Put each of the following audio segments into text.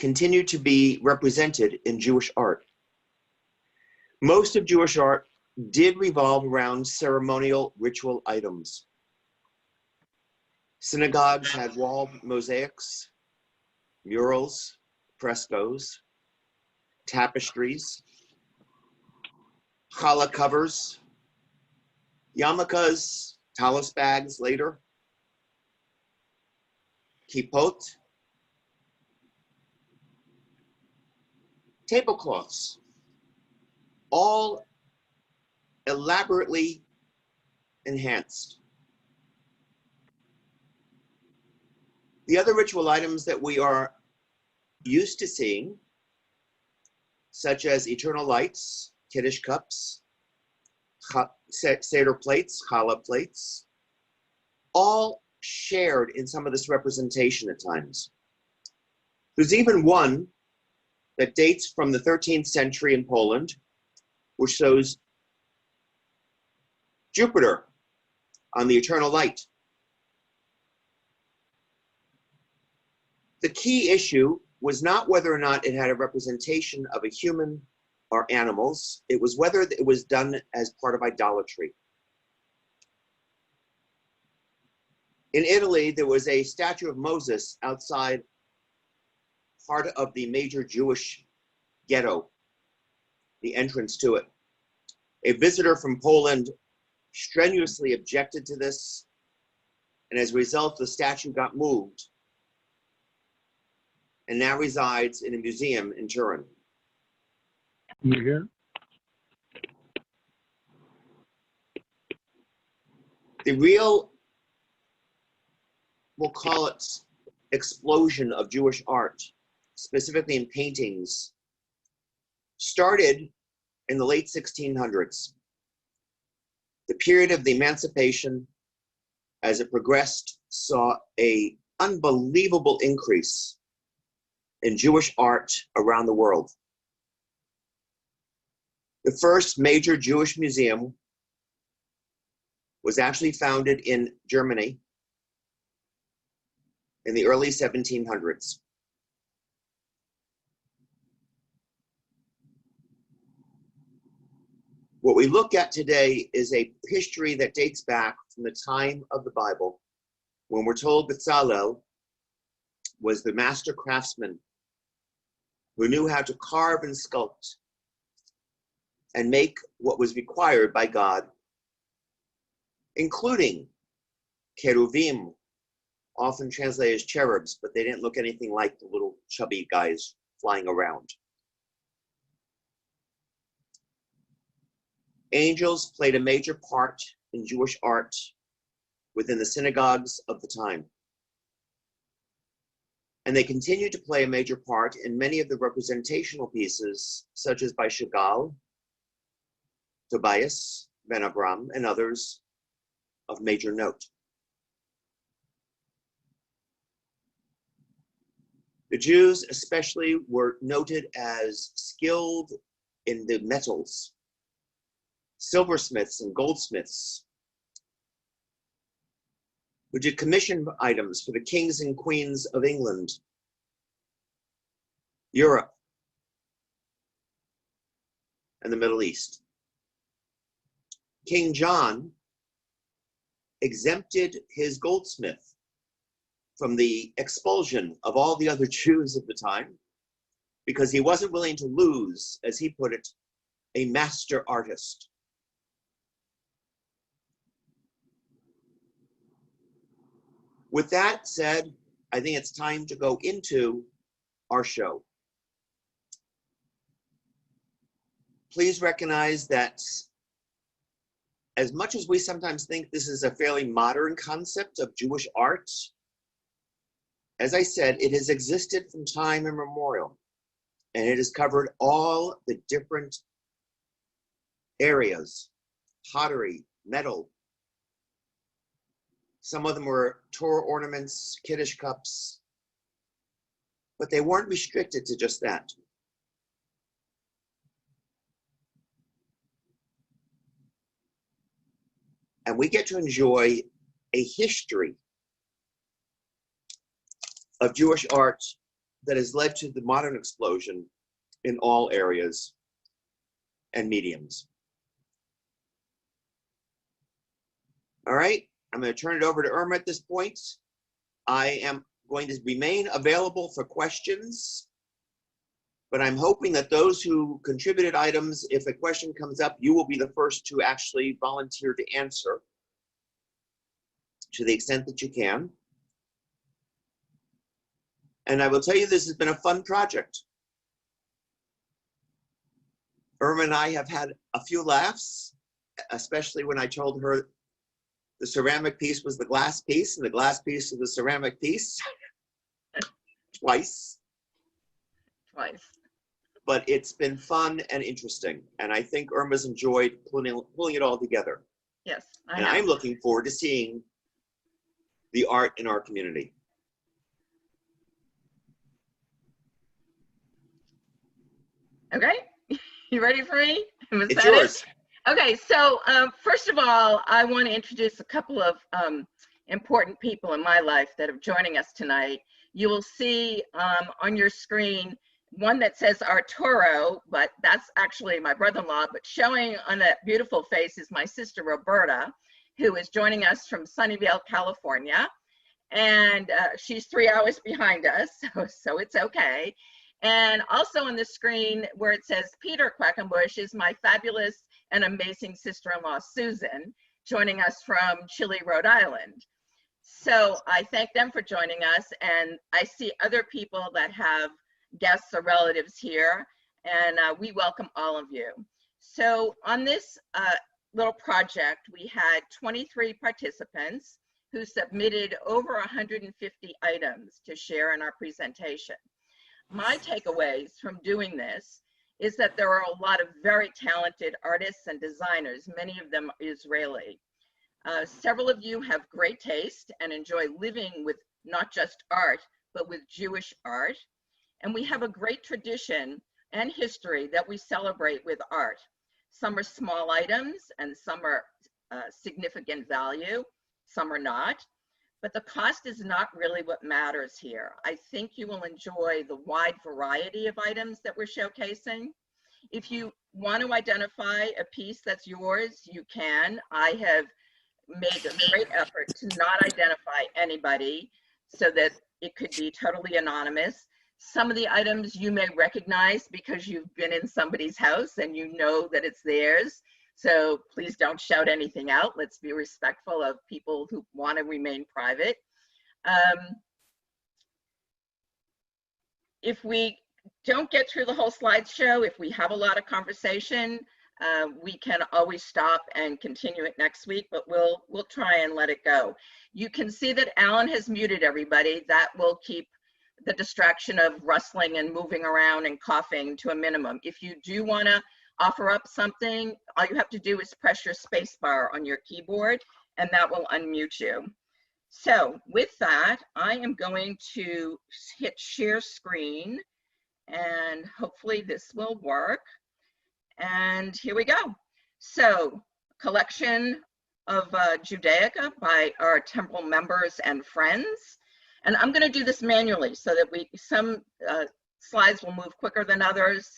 continue to be represented in Jewish art. Most of Jewish art did revolve around ceremonial ritual items. Synagogues had wall mosaics, murals, frescoes, tapestries, challah covers, yarmulkes, tallis bags later, kippot, tablecloths, all elaborately enhanced. The other ritual items that we are used to seeing, such as eternal lights, kiddush cups, seder plates, challah plates, all shared in some of this representation at times. There's even one that dates from the 13th century in Poland, which shows Jupiter on the eternal light. The key issue was not whether or not it had a representation of a human or animals, it was whether it was done as part of idolatry. In Italy, there was a statue of Moses outside part of the major Jewish ghetto, the entrance to it. A visitor from Poland strenuously objected to this, and as a result, the statue got moved and now resides in a museum in Turin. You hear? The real, we'll call it, explosion of Jewish art, specifically in paintings, started in the late 1600s. The period of the emancipation, as it progressed, saw an unbelievable increase in Jewish art around the world. The first major Jewish museum was actually founded in Germany in the early 1700s. What we look at today is a history that dates back from the time of the Bible, when we're told Bezalel was the master craftsman who knew how to carve and sculpt and make what was required by God, including cheruvim, often translated as cherubs, but they didn't look anything like the little chubby guys flying around. Angels played a major part in Jewish art within the synagogues of the time. And they continue to play a major part in many of the representational pieces, such as by Chagall, Tobias, Ben Abram, and others of major note. The Jews especially were noted as skilled in the metals, silversmiths and goldsmiths, who did commission items for the kings and queens of England, Europe, and the Middle East. King John exempted his goldsmith from the expulsion of all the other Jews of the time because he wasn't willing to lose, as he put it, a master artist. With that said, I think it's time to go into our show. Please recognize that as much as we sometimes think this is a fairly modern concept of Jewish art, as I said, it has existed from time immemorial, and it has covered all the different areas: pottery, metal. Some of them were Torah ornaments, Kiddush cups, but they weren't restricted to just that. And we get to enjoy a history of Jewish art that has led to the modern explosion in all areas and mediums. All right, I'm going to turn it over to Irma at this point. I am going to remain available for questions, but I'm hoping that those who contributed items, if a question comes up, you will be the first to actually volunteer to answer to the extent that you can. And I will tell you, this has been a fun project. Irma and I have had a few laughs, especially when I told her the ceramic piece was the glass piece and the glass piece was the ceramic piece. Twice. But it's been fun and interesting. And I think Irma's enjoyed pulling it all together. Yes, and I'm looking forward to seeing the art in our community. Okay, you ready for me? It's yours. Okay, so first of all, I want to introduce a couple of important people in my life that are joining us tonight. You will see on your screen one that says Arturo, but that's actually my brother-in-law, but showing on that beautiful face is my sister Roberta, who is joining us from Sunnyvale, California. And she's 3 hours behind us, so it's okay. And also on the screen where it says Peter Quackenbush is my fabulous and amazing sister-in-law, Susan, joining us from Chile, Rhode Island. So I thank them for joining us, and I see other people that have guests or relatives here, and we welcome all of you. So on this little project, we had 23 participants who submitted over 150 items to share in our presentation. My takeaways from doing this is that there are a lot of very talented artists and designers, many of them Israeli. Several of you have great taste and enjoy living with not just art, but with Jewish art. And we have a great tradition and history that we celebrate with art. Some are small items and some are significant value, some are not. But the cost is not really what matters here. I think you will enjoy the wide variety of items that we're showcasing. If you want to identify a piece that's yours, you can. I have made a great effort to not identify anybody so that it could be totally anonymous. Some of the items you may recognize because you've been in somebody's house and you know that it's theirs. So please don't shout anything out. Let's be respectful of people who want to remain private. If we don't get through the whole slideshow, if we have a lot of conversation, we can always stop and continue it next week, but we'll try and let it go. You can see that Alan has muted everybody. That will keep the distraction of rustling and moving around and coughing to a minimum. If you do want to offer up something, all you have to do is press your space bar on your keyboard and that will unmute you. So with that, I am going to hit share screen and hopefully this will work. And here we go. So collection of Judaica by our temple members and friends. And I'm going to do this manually so that some slides will move quicker than others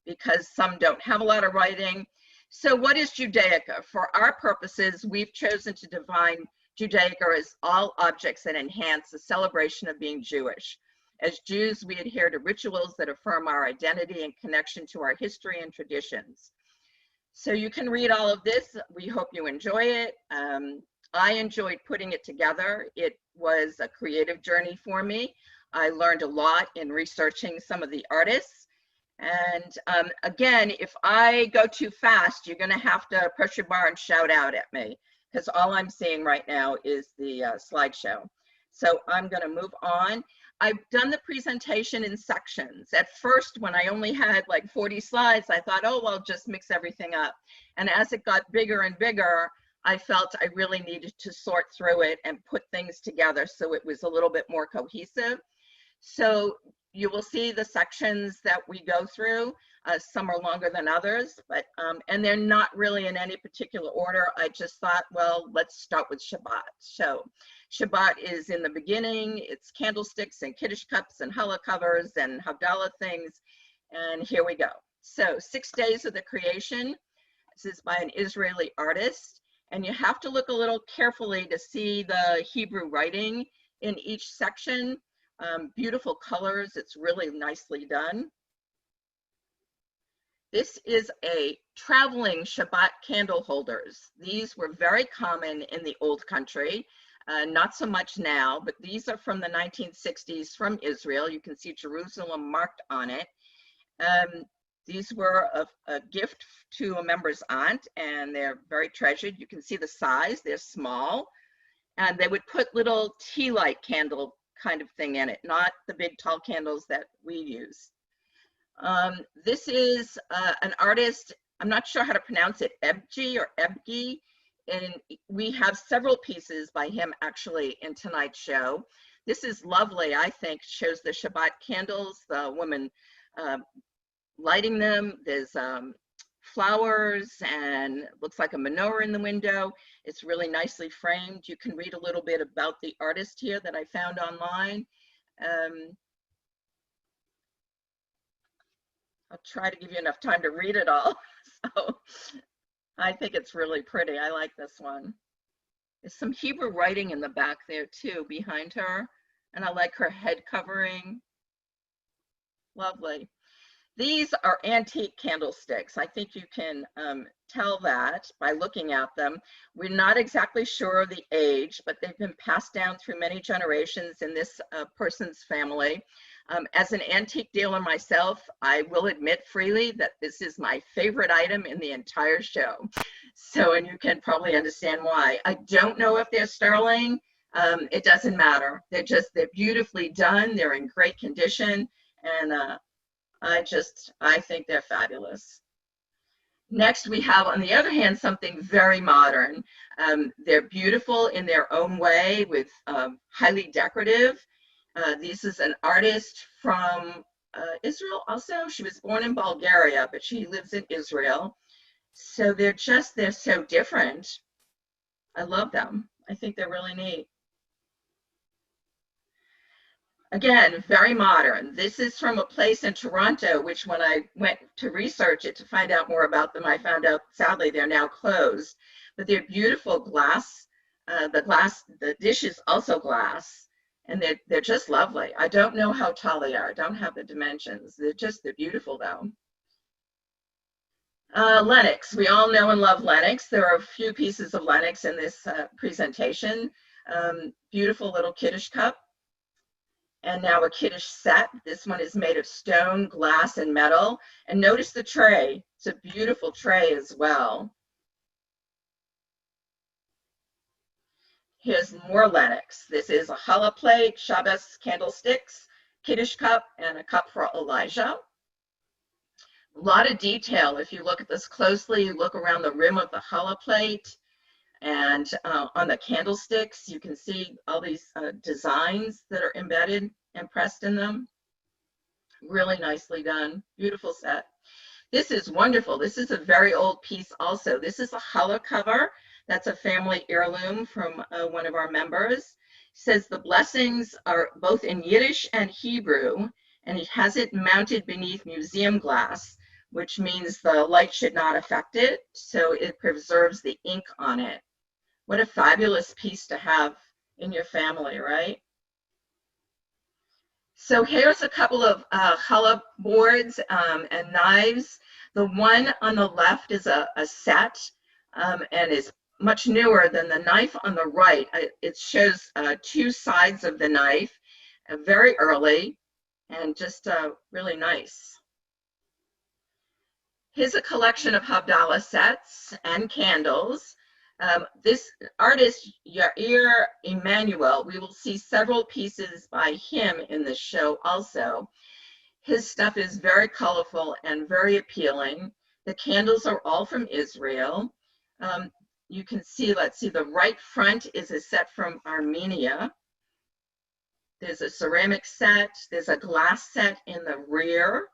because some don't have a lot of writing. So what is Judaica? For our purposes, we've chosen to define Judaica as all objects that enhance the celebration of being Jewish. As Jews, we adhere to rituals that affirm our identity and connection to our history and traditions. So you can read all of this. We hope you enjoy it. I enjoyed putting it together. It was a creative journey for me. I learned a lot in researching some of the artists. And again, if I go too fast, you're gonna have to press your bar and shout out at me because all I'm seeing right now is the slideshow. So I'm gonna move on. I've done the presentation in sections. At first, when I only had like 40 slides, I thought, oh, well, just mix everything up. And as it got bigger and bigger, I felt I really needed to sort through it and put things together so it was a little bit more cohesive. So you will see the sections that we go through. Some are longer than others, but and they're not really in any particular order. I just thought, well, let's start with Shabbat. So Shabbat is in the beginning. It's candlesticks and Kiddush cups and challah covers and Havdalah things. And here we go. So 6 days of the creation. This is by an Israeli artist. And you have to look a little carefully to see the Hebrew writing in each section. Beautiful colors. It's really nicely done. This is a traveling Shabbat candle holders. These were very common in the old country, not so much now, but these are from the 1960s from Israel. You can see Jerusalem marked on it. These were a gift to a member's aunt, and they're very treasured. You can see the size, they're small, and they would put little tea light candle kind of thing in it, not the big tall candles that we use. This is an artist, I'm not sure how to pronounce it, Ebgi or Ebgi, and we have several pieces by him actually in tonight's show. This is lovely, I think, shows the Shabbat candles, the woman lighting them. There's flowers and looks like a menorah in the window. It's really nicely framed. You can read a little bit about the artist here that I found online. I'll try to give you enough time to read it all. So I think it's really pretty. I like this one. There's some Hebrew writing in the back there too, behind her. And I like her head covering. Lovely. These are antique candlesticks. I think you can tell that by looking at them. We're not exactly sure of the age, but they've been passed down through many generations in this person's family. As an antique dealer myself, I will admit freely that this is my favorite item in the entire show. So, and you can probably understand why. I don't know if they're sterling. It doesn't matter. They're beautifully done. They're in great condition. And I think they're fabulous. Next, we have, on the other hand, something very modern. They're beautiful in their own way, with highly decorative. This is an artist from Israel also. She was born in Bulgaria, but she lives in Israel. So they're so different. I love them. I think they're really neat. Again, very modern. This is from a place in Toronto, which when I went to research it to find out more about them, I found out, sadly, they're now closed. But they're beautiful glass. The dish is also glass, and they're just lovely. I don't know how tall they are. I don't have the dimensions. They're beautiful, though. Lenox. We all know and love Lenox. There are a few pieces of Lenox in this presentation. Beautiful little Kiddush cup. And now a Kiddush set. This one is made of stone, glass, and metal. And notice the tray. It's a beautiful tray as well. Here's more Lenox. This is a challah plate, Shabbos candlesticks, Kiddush cup, and a cup for Elijah. A lot of detail. If you look at this closely, you look around the rim of the challah plate, and on the candlesticks, you can see all these designs that are embedded and pressed in them. Really nicely done. Beautiful set. This is wonderful. This is a very old piece also. This is a challah cover. That's a family heirloom from one of our members. It says the blessings are both in Yiddish and Hebrew, and it has it mounted beneath museum glass, which means the light should not affect it, so it preserves the ink on it. What a fabulous piece to have in your family, right? So here's a couple of challah boards and knives. The one on the left is a set and is much newer than the knife on the right. It shows two sides of the knife, very early, and just really nice. Here's a collection of Havdalah sets and candles. This artist, Yair Emanuel, we will see several pieces by him in this show also. His stuff is very colorful and very appealing. The candles are all from Israel. You can see, let's see, the right front is a set from Armenia. There's a ceramic set. There's a glass set in the rear.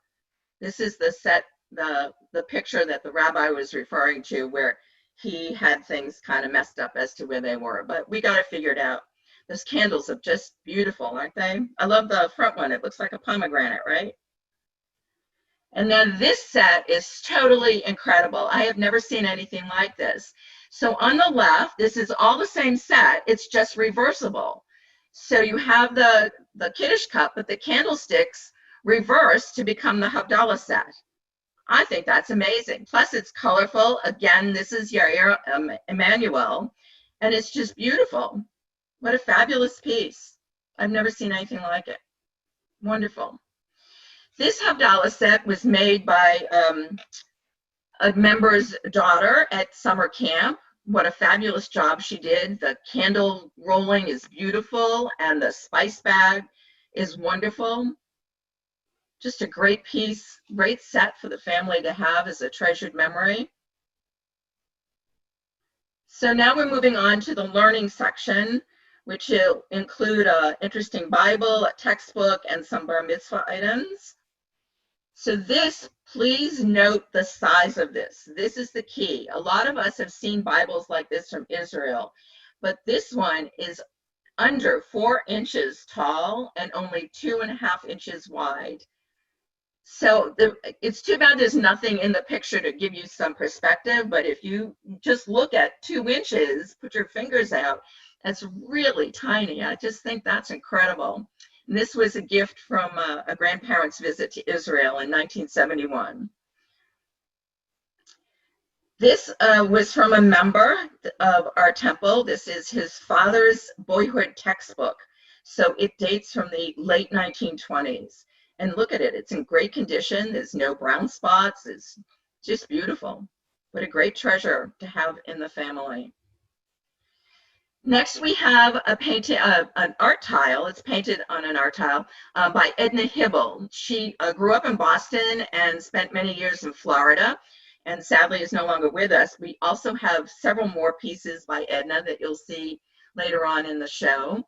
This is the set the picture that the rabbi was referring to, where he had things kind of messed up as to where they were, but we got it figured out. Those candles are just beautiful, aren't they? I love the front one. It looks like a pomegranate, right? And then this set is totally incredible. I have never seen anything like this. So on the left, this is all the same set. It's just reversible. So you have the Kiddush cup, but the candlesticks reverse to become the Havdalah set. I think that's amazing. Plus, it's colorful. Again, this is your Emanuel, and it's just beautiful. What a fabulous piece. I've never seen anything like it. Wonderful. This Havdalah set was made by a member's daughter at summer camp. What a fabulous job she did. The candle rolling is beautiful, and the spice bag is wonderful. Just a great piece, great set for the family to have as a treasured memory. So now we're moving on to the learning section, which will include an interesting Bible, a textbook, and some bar mitzvah items. So this, please note the size of this. This is the key. A lot of us have seen Bibles like this from Israel, but this one is under 4 inches tall and only 2.5 inches wide. So it's too bad there's nothing in the picture to give you some perspective, but if you just look at 2 inches, put your fingers out, that's really tiny. I just think that's incredible. And this was a gift from a grandparent's visit to Israel in 1971. This was from a member of our temple. This is his father's boyhood textbook. So it dates from the late 1920s. And look at it, it's in great condition. There's no brown spots. It's just beautiful. What a great treasure to have in the family. Next, we have a painting, an art tile. It's painted on an art tile by Edna Hibble. She grew up in Boston and spent many years in Florida, and sadly is no longer with us. We also have several more pieces by Edna that you'll see later on in the show.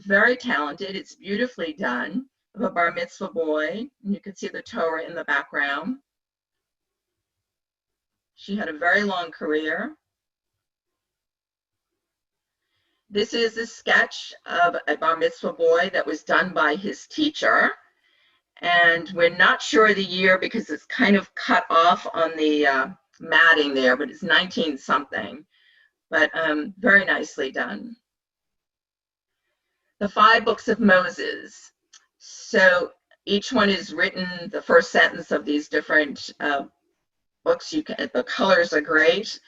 Very talented. It's beautifully done. Of a bar mitzvah boy, and you can see the Torah in the background. She had a very long career. This is a sketch of a bar mitzvah boy that was done by his teacher, and we're not sure the year because it's kind of cut off on the matting there, but it's 19 something, but very nicely done. The 5 books of Moses. So each one is written, the first sentence of these different books. The colors are great.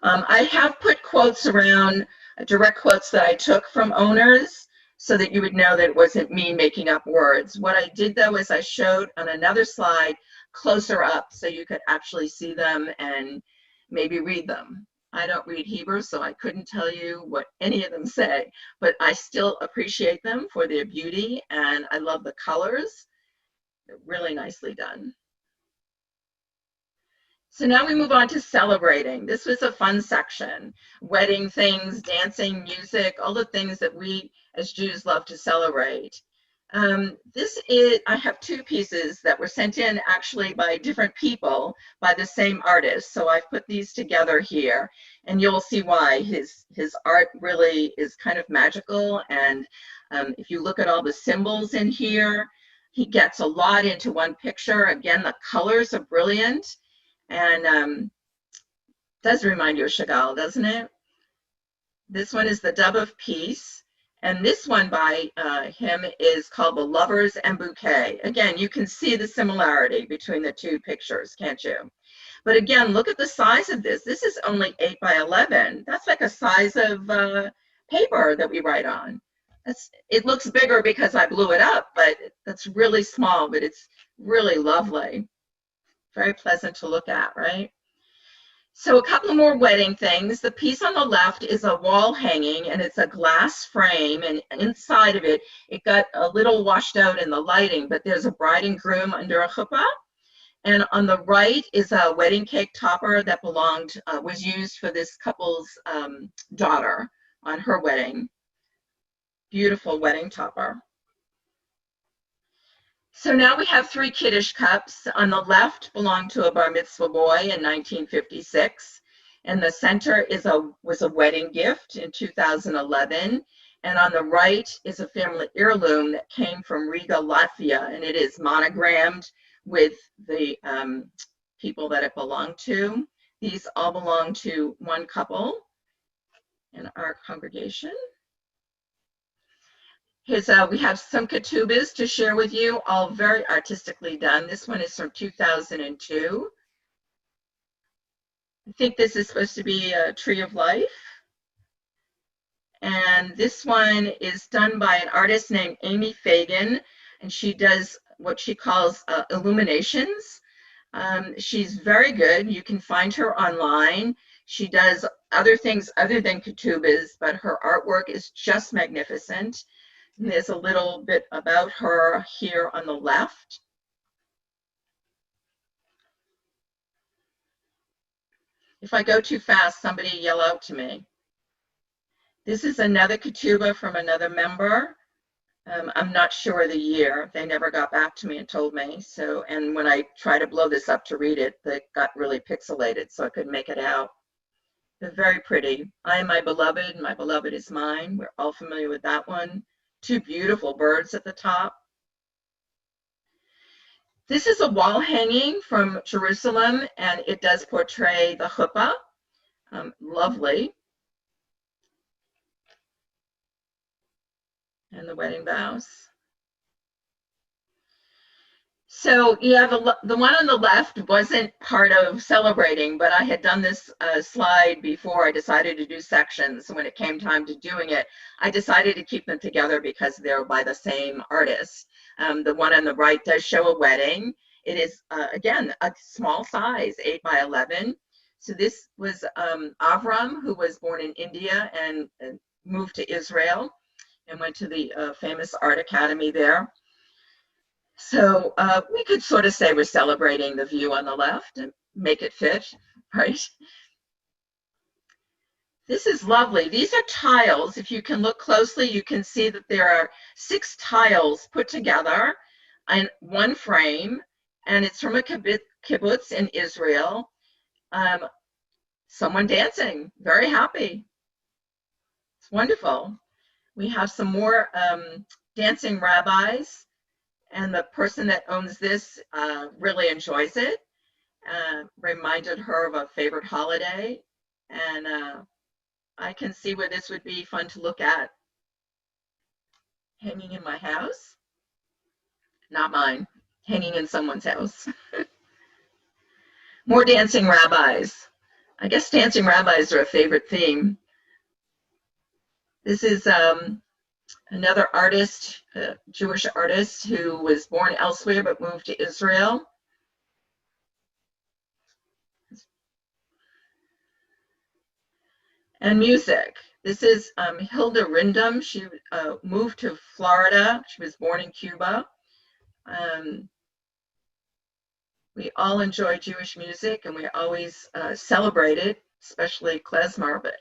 I have put quotes around, direct quotes that I took from owners so that you would know that it wasn't me making up words. What I did though is I showed on another slide closer up so you could actually see them and maybe read them. I don't read Hebrew, so I couldn't tell you what any of them say, but I still appreciate them for their beauty, and I love the colors. They're really nicely done. So now we move on to celebrating. This was a fun section. Wedding things, dancing, music, all the things that we as Jews love to celebrate. I have 2 pieces that were sent in actually by different people by the same artist. So I've put these together here, and you'll see why. His art really is kind of magical, and if you look at all the symbols in here, he gets a lot into one picture. Again, the colors are brilliant, and does remind you of Chagall, doesn't it? This one is the Dove of Peace. And this one by him is called The Lovers and Bouquet. Again, you can see the similarity between the 2 pictures, can't you? But again, look at the size of this. This is only 8 by 11. That's like a size of paper that we write on. It looks bigger because I blew it up, but that's really small, but it's really lovely. Very pleasant to look at, right? So a couple more wedding things. The piece on the left is a wall hanging, and it's a glass frame, and inside of it, it got a little washed out in the lighting, but there's a bride and groom under a chuppah. And on the right is a wedding cake topper that was used for this couple's daughter on her wedding. Beautiful wedding topper. So now we have 3 Kiddush cups. On the left belonged to a bar mitzvah boy in 1956. And the center was a wedding gift in 2011. And on the right is a family heirloom that came from Riga, Latvia, and it is monogrammed with the people that it belonged to. These all belong to one couple in our congregation. We have some ketubas to share with you, all very artistically done. This one is from 2002. I think this is supposed to be a tree of life. And this one is done by an artist named Amy Fagan, and she does what she calls illuminations. She's very good. You can find her online. She does other things other than ketubas, but her artwork is just magnificent. And there's a little bit about her here on the left. If I go too fast, somebody yell out to me. This is another ketuba from another member. I'm not sure the year. They never got back to me and told me. So, and when I try to blow this up to read it, it got really pixelated, so I couldn't make it out. They're very pretty. I am my beloved is mine. We're all familiar with that one. 2 beautiful birds at the top. This is a wall hanging from Jerusalem, and it does portray the chuppah. Lovely. And the wedding vows. So yeah, the one on the left wasn't part of celebrating, but I had done this slide before I decided to do sections. So when it came time to doing it, I decided to keep them together because they're by the same artist. The one on the right does show a wedding. It is, again, a small size, 8 by 11. So this was Avram, who was born in India and moved to Israel and went to the famous art academy there. So we could sort of say we're celebrating the view on the left and make it fit, right? This is lovely. These are tiles. If you can look closely, you can see that there are 6 tiles put together in one frame, and it's from a kibbutz in Israel. Someone dancing, very happy. It's wonderful. We have some more dancing rabbis. And the person that owns this really enjoys it. Reminded her of a favorite holiday. And I can see where this would be fun to look at. Hanging in my house. Not mine. Hanging in someone's house. More dancing rabbis. I guess dancing rabbis are a favorite theme. This is another artist, a Jewish artist who was born elsewhere but moved to Israel. And music. This is Hilda Rindam. She moved to Florida. She was born in Cuba. We all enjoy Jewish music, and we always celebrate it, especially klezmer. But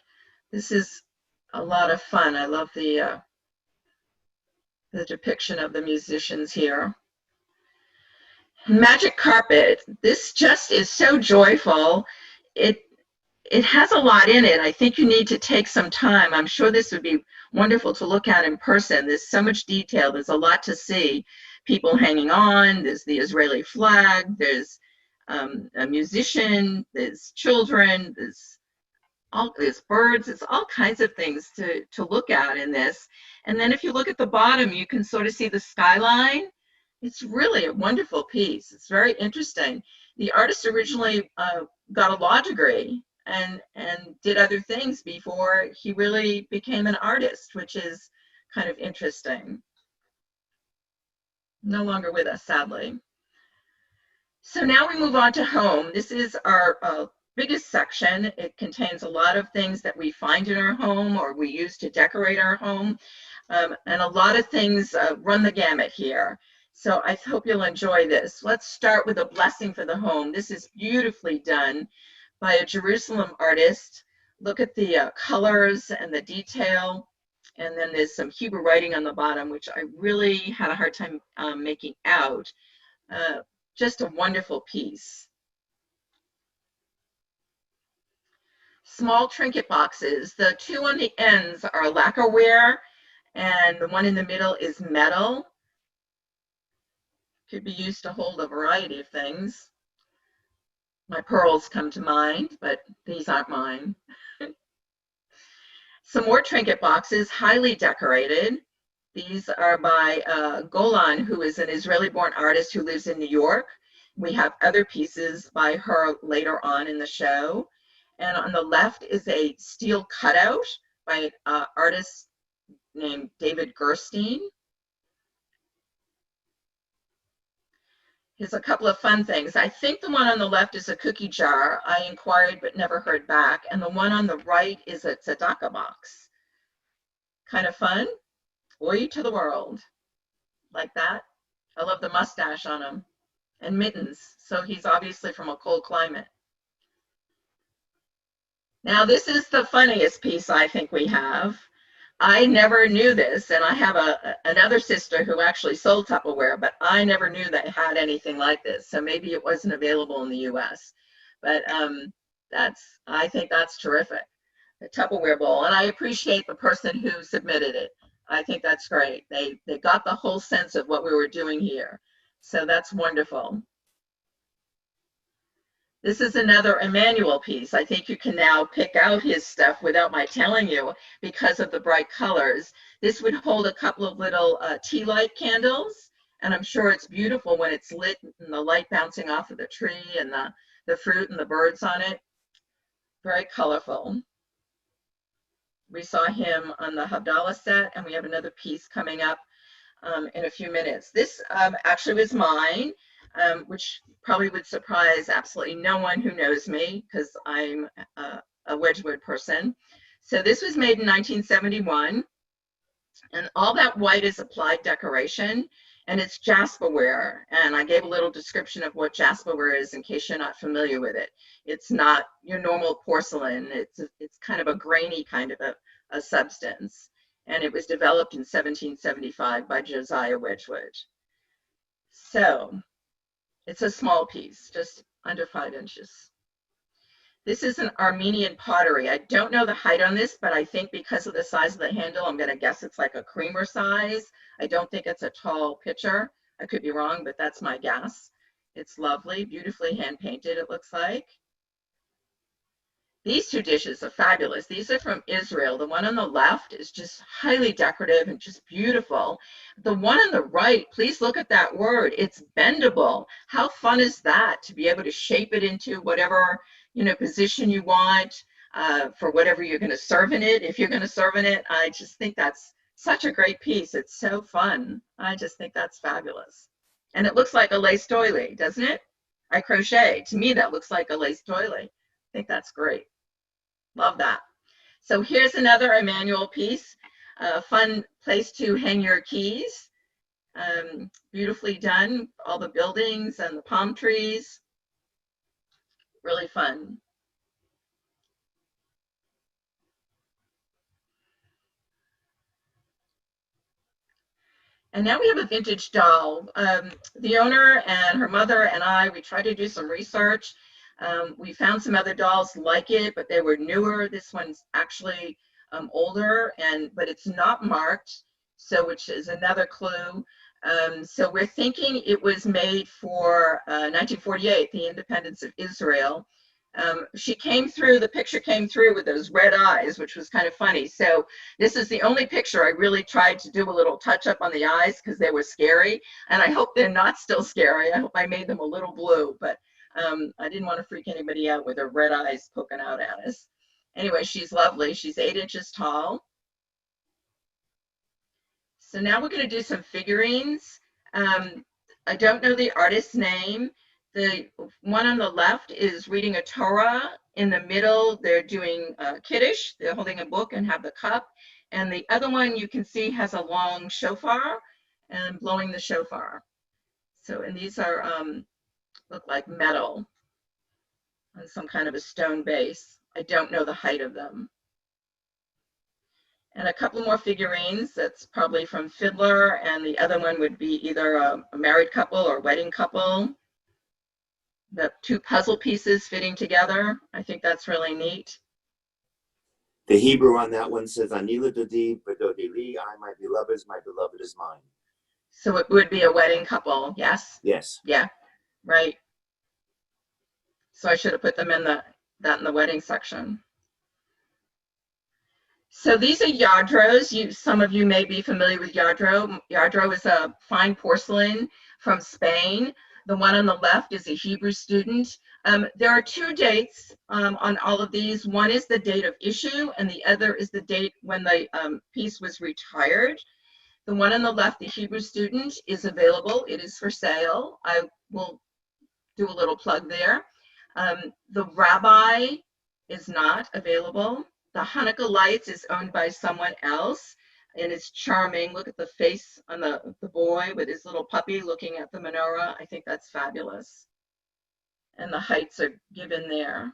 this is a lot of fun. I love the depiction of the musicians here. Magic carpet. This just is so joyful. It has a lot in it. I think you need to take some time. I'm sure this would be wonderful to look at in person. There's so much detail. There's a lot to see. People hanging on. There's the Israeli flag. There's a musician. There's children. There's birds. It's all kinds of things to look at in this. And then if you look at the bottom, you can sort of see the skyline. It's really a wonderful piece. It's very interesting. The artist originally got a law degree and did other things before he really became an artist, which is kind of interesting. No longer with us, sadly. So now we move on to home. This is our biggest section. It contains a lot of things that we find in our home or we use to decorate our home. And a lot of things run the gamut here. So I hope you'll enjoy this. Let's start with a blessing for the home. This is beautifully done by a Jerusalem artist. Look at the colors and the detail. And then there's some Hebrew writing on the bottom, which I really had a hard time making out. Just a wonderful piece. Small trinket boxes. The two on the ends are lacquerware, and the one in the middle is metal. Could be used to hold a variety of things. My pearls come to mind, but these aren't mine. Some more trinket boxes, highly decorated. These are by Golan, who is an Israeli-born artist who lives in New York. We have other pieces by her later on in the show. And on the left is a steel cutout by an artist named David Gerstein. Here's a couple of fun things. I think the one on the left is a cookie jar. I inquired but never heard back. And the one on the right is a tzedakah box. Kind of fun. Oi to the world. Like that. I love the mustache on him. And mittens. So he's obviously from a cold climate. Now this is the funniest piece I think we have. I never knew this, and I have another sister who actually sold Tupperware, but I never knew they had anything like this. So maybe it wasn't available in the U.S. But I think that's terrific, the Tupperware bowl, and I appreciate the person who submitted it. I think that's great. They got the whole sense of what we were doing here. So that's wonderful. This is another Emanuel piece. I think you can now pick out his stuff without my telling you because of the bright colors. This would hold a couple of little tea light candles, and I'm sure it's beautiful when it's lit and the light bouncing off of the tree and the fruit and the birds on it. Very colorful. We saw him on the Havdalah set, and we have another piece coming up in a few minutes. This actually was mine. Which probably would surprise absolutely no one who knows me because I'm a Wedgwood person. So this was made in 1971, and all that white is applied decoration, and it's jasperware. And I gave a little description of what jasperware is in case you're not familiar with it. It's not your normal porcelain. It's kind of a grainy kind of a substance, and it was developed in 1775 by Josiah Wedgwood. So it's a small piece, just under 5 inches. This is an Armenian pottery. I don't know the height on this, but I think because of the size of the handle, I'm going to guess it's like a creamer size. I don't think it's a tall pitcher. I could be wrong, but that's my guess. It's lovely, beautifully hand painted, it looks like. These two dishes are fabulous. These are from Israel. The one on the left is just highly decorative and just beautiful. The one on the right, please look at that word. It's bendable. How fun is that to be able to shape it into whatever, position you want for whatever you're going to serve in it. If you're going to serve in it, I just think that's such a great piece. It's so fun. I just think that's fabulous. And it looks like a lace doily, doesn't it? I crochet. To me, that looks like a lace doily. I think that's great. Love that. So here's another Emanuel piece, a fun place to hang your keys. Beautifully done, all the buildings and the palm trees. Really fun. And now we have a vintage doll. The owner and her mother and I, we tried to do some research. We found some other dolls like it, but they were newer. This one's actually older, but it's not marked, so which is another clue. So we're thinking it was made for 1948, the independence of Israel. The picture came through with those red eyes, which was kind of funny. So this is the only picture I really tried to do a little touch up on the eyes because they were scary. And I hope they're not still scary. I hope I made them a little blue, but I didn't want to freak anybody out with her red eyes poking out at us. Anyway, she's lovely. She's 8 inches tall. So now we're going to do some figurines. I don't know the artist's name. The one on the left is reading a Torah. In the middle, they're doing KIDDUSH. They're holding a book and have the cup. And the other one you can see has a long shofar and blowing the shofar. So, and these are look like metal on some kind of a stone base. I don't know the height of them. And a couple more figurines. That's probably from Fiddler, and the other one would be either a married couple or wedding couple. The two puzzle pieces fitting together. I think that's really neat. The Hebrew on that one says, Anila Dodi, Bedodi Li, I, my beloved is mine. So it would be a wedding couple, yes? Yes. Yeah, right. So I should have put them in that in the wedding section. So these are yadros. Some of you may be familiar with yadro. Yadro is a fine porcelain from Spain. The one on the left is a Hebrew student. There are two dates on all of these. One is the date of issue, and the other is the date when the piece was retired. The one on the left, the Hebrew student, is available. It is for sale. I will do a little plug there. The rabbi is not available. The Hanukkah lights is owned by someone else, and it's charming. Look at the face on the boy with his little puppy looking at the menorah. I think that's fabulous. And the heights are given there.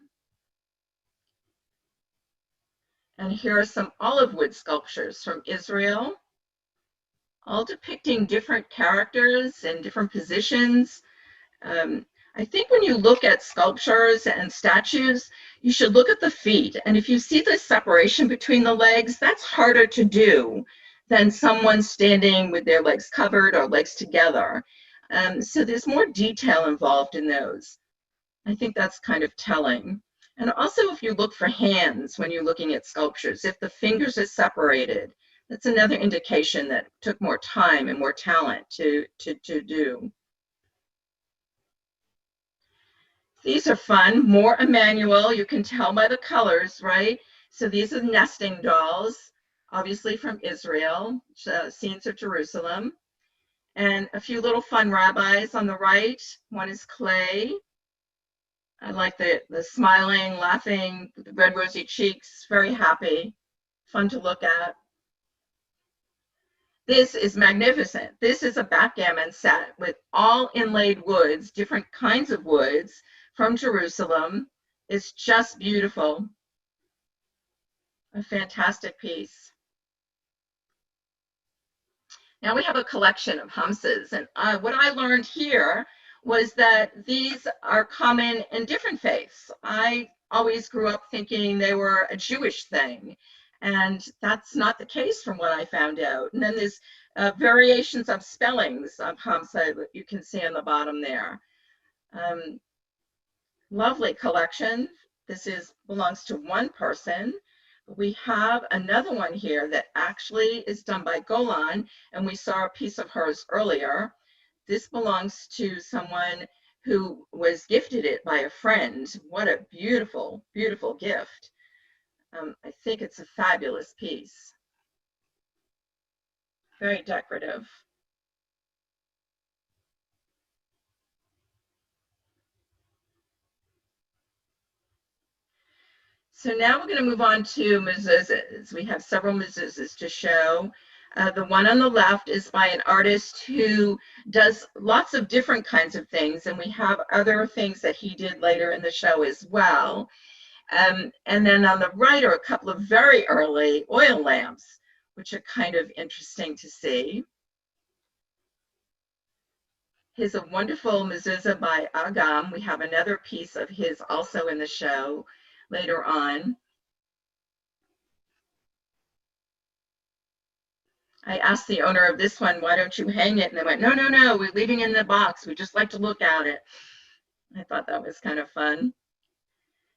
And here are some olive wood sculptures from Israel, all depicting different characters and different positions. I think when you look at sculptures and statues, you should look at the feet. And if you see the separation between the legs, that's harder to do than someone standing with their legs covered or legs together. So there's more detail involved in those. I think that's kind of telling. And also if you look for hands when you're looking at sculptures, if the fingers are separated, that's another indication that it took more time and more talent to do. These are fun, more Emanuel. You can tell by the colors, right? So these are nesting dolls, obviously from Israel, scenes of Jerusalem. And a few little fun rabbis on the right. One is clay. I like the smiling, laughing, the red rosy cheeks, very happy, fun to look at. This is magnificent. This is a backgammon set with all inlaid woods, different kinds of woods, from Jerusalem. It's just beautiful. A fantastic piece. Now we have a collection of hamsas, and what I learned here was that these are common in different faiths. I always grew up thinking they were a Jewish thing, and that's not the case from what I found out. And then there's variations of spellings of hamsa that you can see on the bottom there. Lovely collection. This belongs to one person. We have another one here that actually is done by Golan, and we saw a piece of hers earlier. This belongs to someone who was gifted it by a friend. What a beautiful, beautiful gift. I think it's a fabulous piece. Very decorative. So now we're going to move on to mezuzahs. We have several mezuzahs to show. The one on the left is by an artist who does lots of different kinds of things, and we have other things that he did later in the show as well. And then on the right are a couple of very early oil lamps, which are kind of interesting to see. Here's a wonderful mezuzah by Agam. We have another piece of his also in the show later on. I asked the owner of this one, why don't you hang it? And they went, no, no, no, we're leaving it in the box. We just like to look at it. I thought that was kind of fun.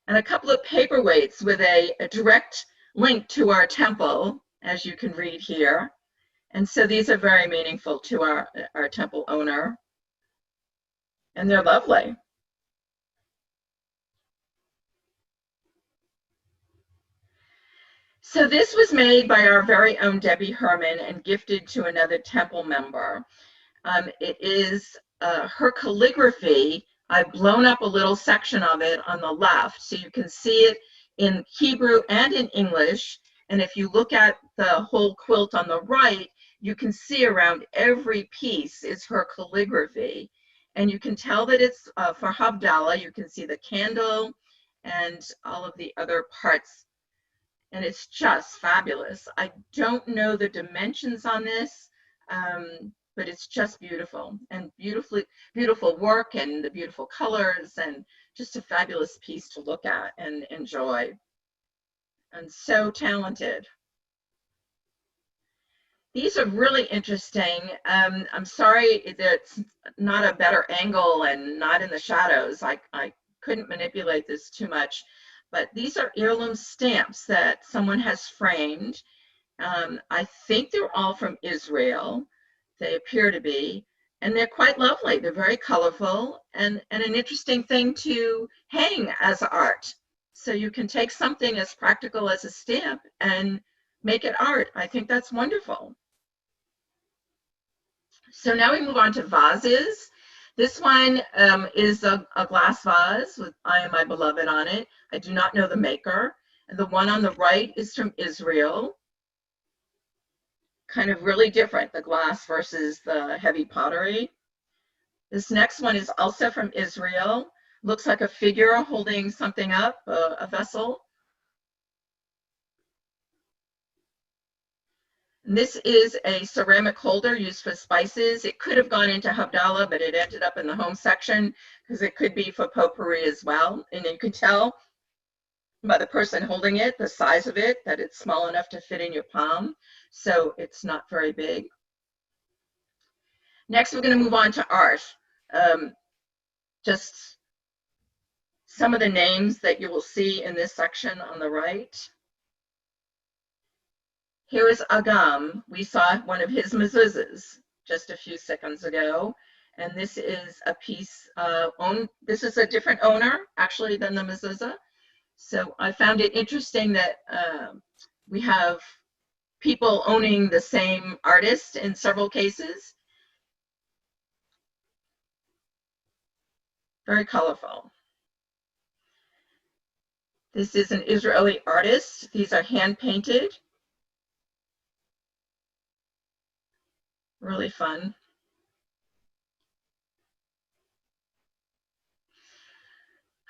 And a couple of paperweights with a direct link to our temple, as you can read here. And so these are very meaningful to our temple owner. And they're lovely. So this was made by our very own Debbie Herman and gifted to another temple member. It is her calligraphy. I've blown up a little section of it on the left, so you can see it in Hebrew and in English. And if you look at the whole quilt on the right, you can see around every piece is her calligraphy. And you can tell that it's for Havdalah. You can see the candle and all of the other parts and it's just fabulous. I don't know the dimensions on this, but it's just beautiful, and beautiful work, and the beautiful colors, and just a fabulous piece to look at and enjoy. And so talented. These are really interesting. I'm sorry that it's not a better angle and not in the shadows. I couldn't manipulate this too much, but these are heirloom stamps that someone has framed. I think they're all from Israel. They appear to be, and they're quite lovely. They're very colorful and an interesting thing to hang as art. So you can take something as practical as a stamp and make it art. I think that's wonderful. So now we move on to vases. This one is a glass vase with I Am My Beloved on it. I do not know the maker. And the one on the right is from Israel. Kind of really different, the glass versus the heavy pottery. This next one is also from Israel. Looks like a figure holding something up, a vessel. And this is a ceramic holder used for spices. It could have gone into Havdalah, but it ended up in the home section because it could be for potpourri as well. And you can tell by the person holding it, the size of it, that it's small enough to fit in your palm. So it's not very big. Next, we're going to move on to art. Just some of the names that you will see in this section on the right. Here is Agam. We saw one of his mezuzahs just a few seconds ago. And this is a piece this is a different owner actually than the mezuzah. So I found it interesting that we have people owning the same artist in several cases. Very colorful. This is an Israeli artist. These are hand painted. Really fun.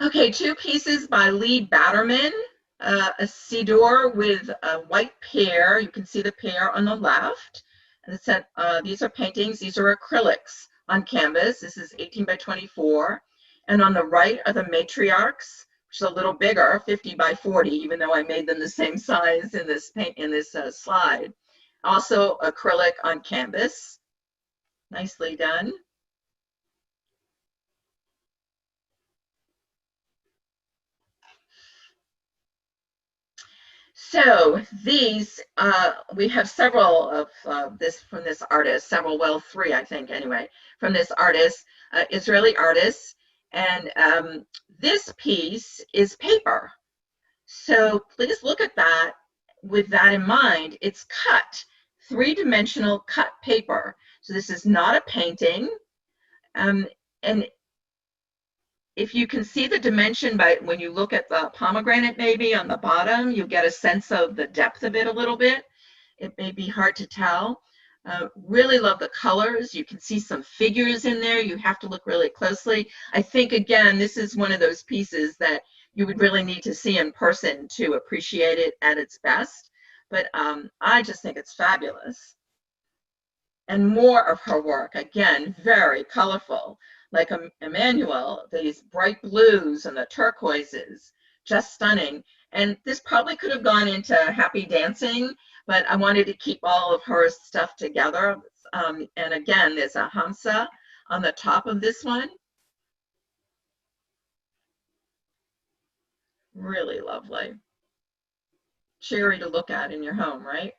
Okay, two pieces by Lee Batterman. A Siddur with a white pear. You can see the pear on the left. And it said, these are paintings. These are acrylics on canvas. This is 18 by 24. And on the right are the matriarchs, which is a little bigger, 50 by 40, even though I made them the same size in this slide. Also acrylic on canvas. Nicely done. So these, we have several of this from this artist, well, three, I think, anyway, from this artist, Israeli artist. And this piece is paper. So please look at that with that in mind. It's cut, three-dimensional cut paper. So this is not a painting. And if you can see the dimension by when you look at the pomegranate maybe on the bottom, you get a sense of the depth of it a little bit. It may be hard to tell. Really love the colors. You can see some figures in there. You have to look really closely. I think, again, this is one of those pieces that you would really need to see in person to appreciate it at its best. But I just think it's fabulous. And more of her work, again, very colorful. Like Emanuel, these bright blues and the turquoises, just stunning. And this probably could have gone into Happy Dancing, but I wanted to keep all of her stuff together. And again, there's a Hamsa on the top of this one. Really lovely. Cheery to look at in your home, right?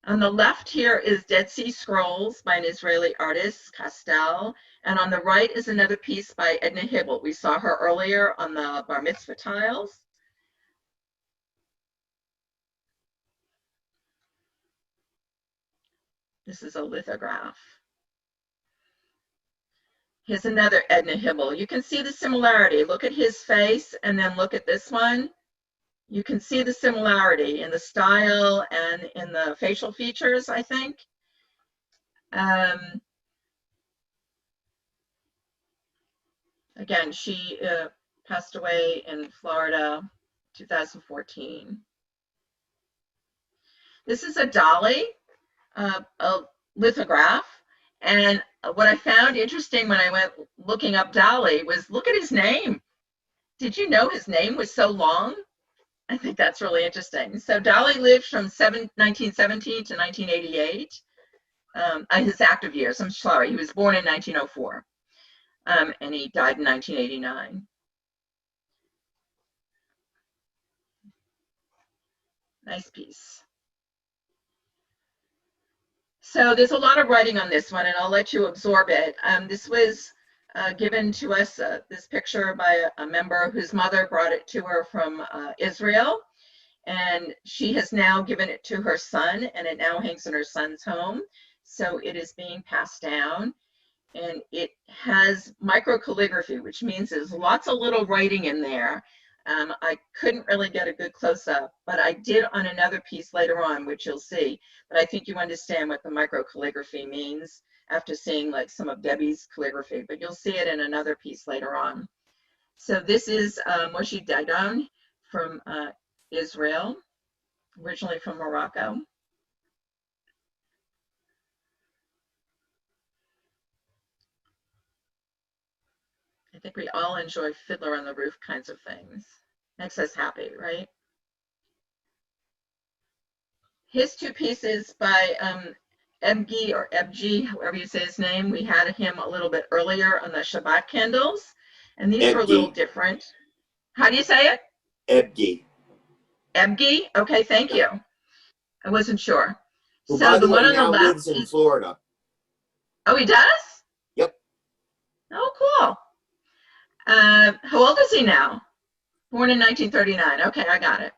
On the left here is Dead Sea Scrolls by an Israeli artist, Castel. And on the right is another piece by Edna Hibble. We saw her earlier on the Bar Mitzvah tiles. This is a lithograph. Here's another Edna Hibble. You can see the similarity. Look at his face and then look at this one. You can see the similarity in the style and in the facial features, I think. Again, she passed away in Florida, 2014. This is a dolly, a lithograph. And what I found interesting when I went looking up Dolly was, look at his name. Did you know his name was so long? I think that's really interesting. So Dolly lived from 1917 to 1988. His active years, I'm sorry, he was born in 1904, and he died in 1989. Nice piece. So there's a lot of writing on this one, and I'll let you absorb it. This was given to us, this picture, by a member whose mother brought it to her from Israel. And she has now given it to her son, and it now hangs in her son's home. So it is being passed down. And it has microcalligraphy, which means there's lots of little writing in there. I couldn't really get a good close-up, but I did on another piece later on, which you'll see. But I think you understand what the microcalligraphy means after seeing like some of Debbie's calligraphy, but you'll see it in another piece later on. So this is Moshe Dayan from Israel, originally from Morocco. I think we all enjoy Fiddler on the Roof kinds of things. Makes us happy, right? His two pieces by Ebgi or Ebgi, however you say his name. We had him a little bit earlier on the Shabbat candles, and these were a little different. How do you say it? Ebgi. Ebgi? Okay, thank you. I wasn't sure. Who, so by the one way, on the now left lives in Florida. Oh, he does? Yep. Oh, cool. How old is he now? Born in 1939. Okay, I got it.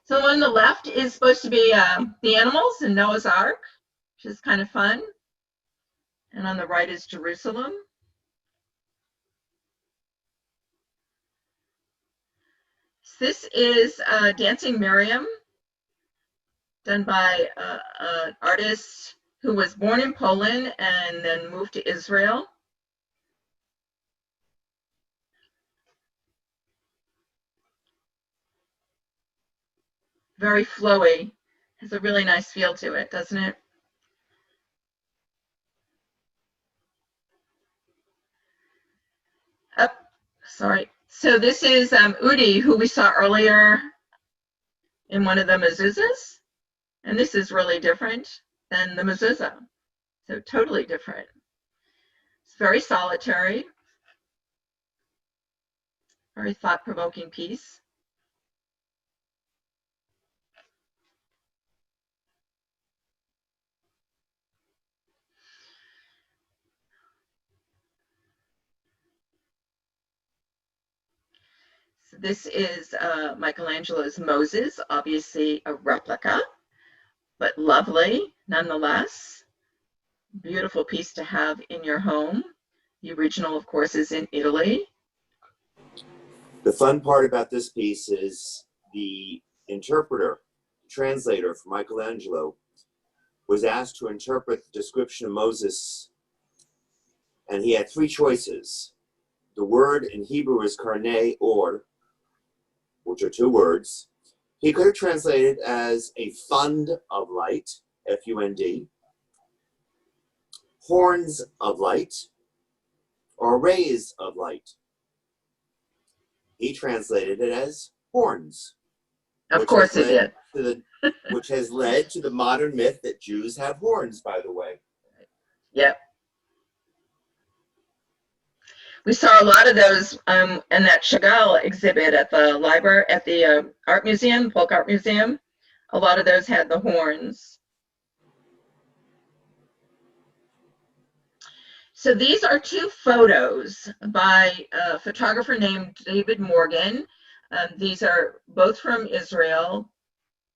So on the left is supposed to be the animals in Noah's Ark, which is kind of fun. And on the right is Jerusalem. This is Dancing Miriam, done by an artist who was born in Poland and then moved to Israel. Very flowy. Has a really nice feel to it, doesn't it? Oh, sorry. So this is Udi, who we saw earlier in one of the mezuzahs. And this is really different than the mezuzah. So totally different. It's very solitary, very thought-provoking piece. So this is Michelangelo's Moses, obviously a replica, but lovely nonetheless. Beautiful piece to have in your home. The original, of course, is in Italy. The fun part about this piece is the interpreter, translator for Michelangelo, was asked to interpret the description of Moses, and he had three choices. The word in Hebrew is karnei, or, which are two words. He could have translated as a fund of light, F-U-N-D, horns of light, or rays of light. He translated it as horns. Of course he did. Which has led to the modern myth that Jews have horns, by the way. Yep. We saw a lot of those in that Chagall exhibit at the library, at the art museum, Polk Art Museum. A lot of those had the horns. So these are two photos by a photographer named David Morgan. These are both from Israel.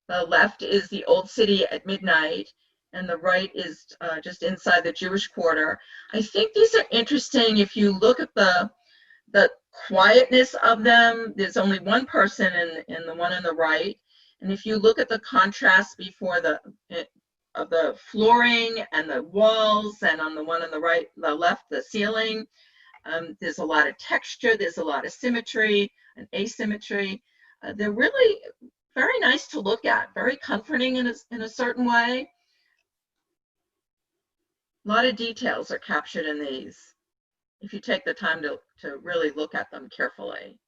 The left is the old city at midnight, and the right is just inside the Jewish quarter. I think these are interesting if you look at the quietness of them. There's only one person in the one on the right. And if you look at the contrast before of the flooring and the walls, and on the one on the right, the left, the ceiling, there's a lot of texture, there's a lot of symmetry and asymmetry. They're really very nice to look at, very comforting in a certain way. A lot of details are captured in these if you take the time to really look at them carefully.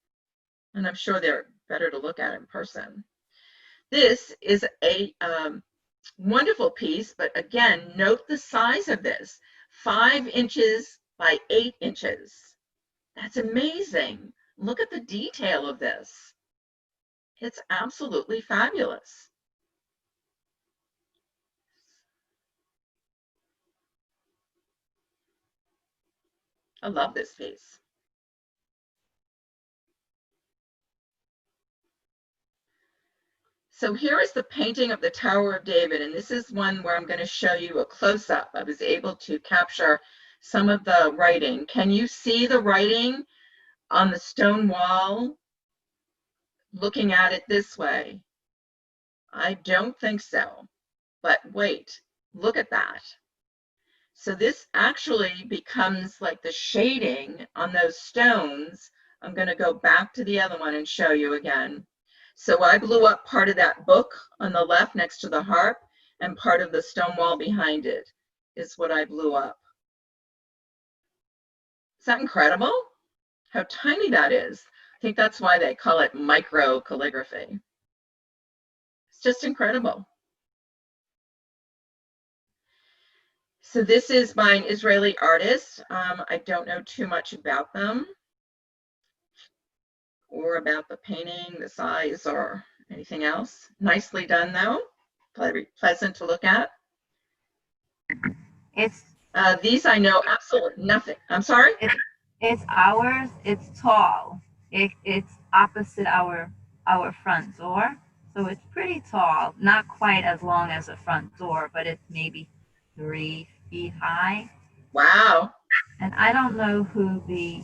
And I'm sure they're better to look at in person. This is a wonderful piece, but again, note the size of this, 5 inches by 8 inches. That's amazing. Look at the detail of this. It's absolutely fabulous. I love this piece. So here is the painting of the Tower of David, and this is one where I'm going to show you a close-up. I was able to capture some of the writing. Can you see the writing on the stone wall looking at it this way? I don't think so, but wait, look at that. So this actually becomes like the shading on those stones. I'm going to go back to the other one and show you again. So I blew up part of that book on the left next to the harp, and part of the stone wall behind it is what I blew up. Is that incredible? How tiny that is. I think that's why they call it micro calligraphy. It's just incredible. So this is by an Israeli artist. I don't know too much about them or about the painting, the size, or anything else. Nicely done, though. Pleasant to look at. It's These I know absolutely nothing. I'm sorry? it's ours. It's tall. It's opposite our front door, so it's pretty tall. Not quite as long as a front door, but it's maybe 3 feet high. Wow. And I don't know who the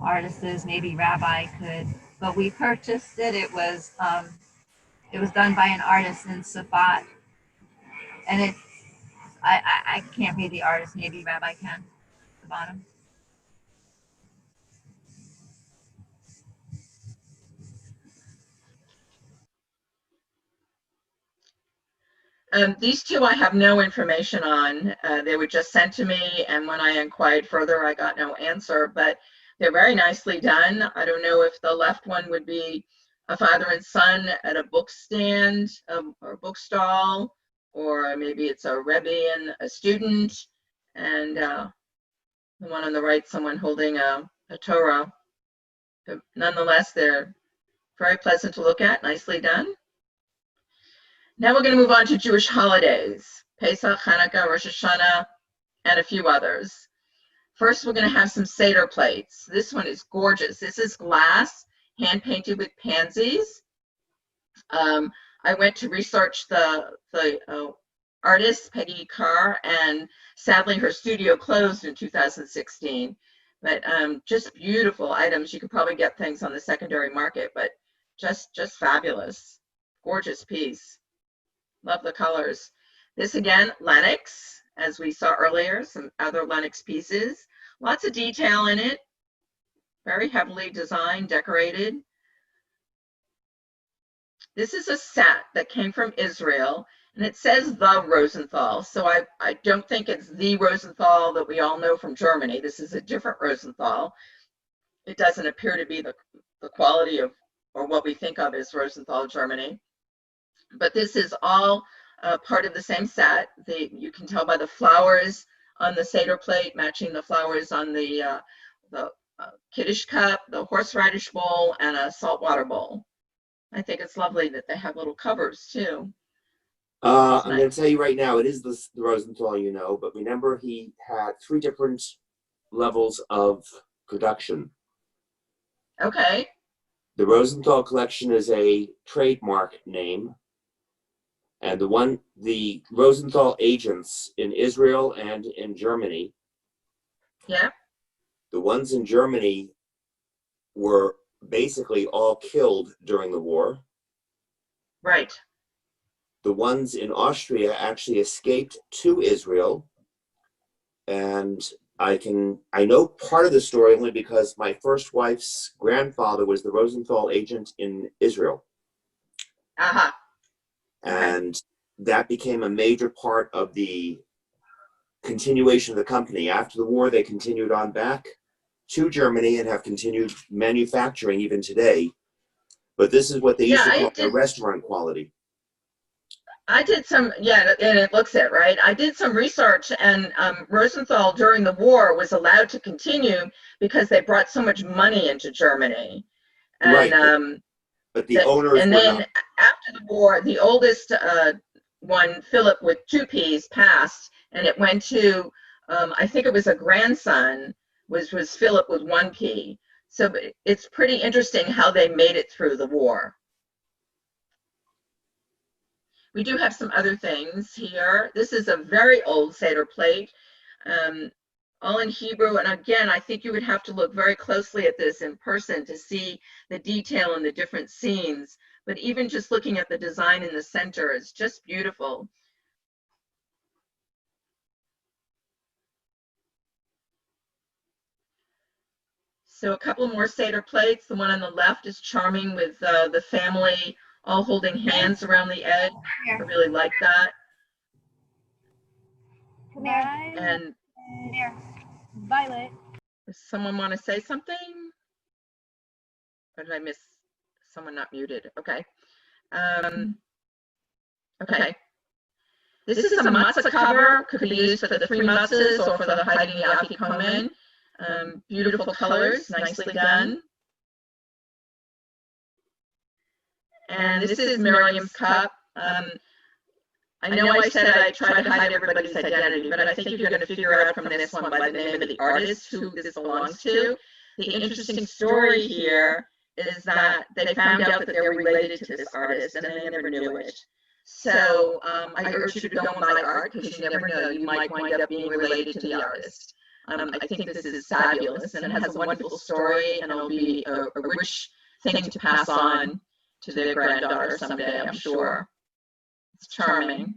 artist is. Maybe Rabbi could. But we purchased it. It was done by an artist in Shabbat, and it's I can't read the artist. Maybe Rabbi can. At the bottom. These two I have no information on. They were just sent to me, and when I inquired further, I got no answer, but they're very nicely done. I don't know if the left one would be a father and son at a book stand or book stall, or maybe it's a Rebbe and a student, and the one on the right, someone holding a Torah. But nonetheless, they're very pleasant to look at, nicely done. Now we're going to move on to Jewish holidays, Pesach, Hanukkah, Rosh Hashanah, and a few others. First, we're going to have some Seder plates. This one is gorgeous. This is glass, hand-painted with pansies. I went to research the artist, Peggy Carr, and sadly her studio closed in 2016. But just beautiful items. You could probably get things on the secondary market, but just fabulous. Gorgeous piece. Love the colors. This again, Lenox, as we saw earlier, some other Lenox pieces. Lots of detail in it. Very heavily designed, decorated. This is a set that came from Israel, and it says the Rosenthal. So I don't think it's the Rosenthal that we all know from Germany. This is a different Rosenthal. It doesn't appear to be the quality of, or what we think of as Rosenthal Germany. But this is all part of the same set. You can tell by the flowers on the Seder plate matching the flowers on the KIDDUSH cup, the horseradish bowl, and a saltwater bowl. I think it's lovely that they have little covers too. I'm going to tell you right now, it is the Rosenthal, you know, but remember he had 3 different levels of production. Okay. The Rosenthal collection is a trademark name. And the Rosenthal agents in Israel and in Germany, Yeah. the ones in Germany were basically all killed during the war. Right. The ones in Austria actually escaped to Israel. And I know part of the story only because my first wife's grandfather was the Rosenthal agent in Israel. Uh-huh. And that became a major part of the continuation of the company. After the war, they continued on back to Germany and have continued manufacturing even today. But this is what they used to call the restaurant quality. I did some, yeah, and it looks it, right? I did some research, and Rosenthal during the war was allowed to continue because they brought so much money into Germany. And, right, but the owners and then after the war, the oldest one, Philip with 2 P's, passed, and it went to, I think it was a grandson, was Philip with 1 P. So it's pretty interesting how they made it through the war. We do have some other things here. This is a very old Seder plate, all in Hebrew. And again, I think you would have to look very closely at this in person to see the detail in the different scenes. But even just looking at the design in the center is just beautiful. So a couple more Seder plates. The one on the left is charming with the family all holding hands around the edge. I really like that. Come here. And Come here. Violet. does someone want to say something? Or did I miss someone not muted? Okay. Okay. This is a matzah cover. Could be used for the 3 matzahs or for the Haidi Afikomen. Beautiful colors, nicely done. And this is Miriam's cup. I know I said I try to hide everybody's identity, but I think you're going to figure out from this one by the name of the artist who this belongs to. The interesting story here is that they found out that they're related to this artist and they never knew it. So I urge you to go and buy art because you never know, you might wind up being related to the artist. I think this is fabulous and it has a wonderful story and it'll be a rich thing to pass on to their granddaughter someday, I'm sure. It's charming.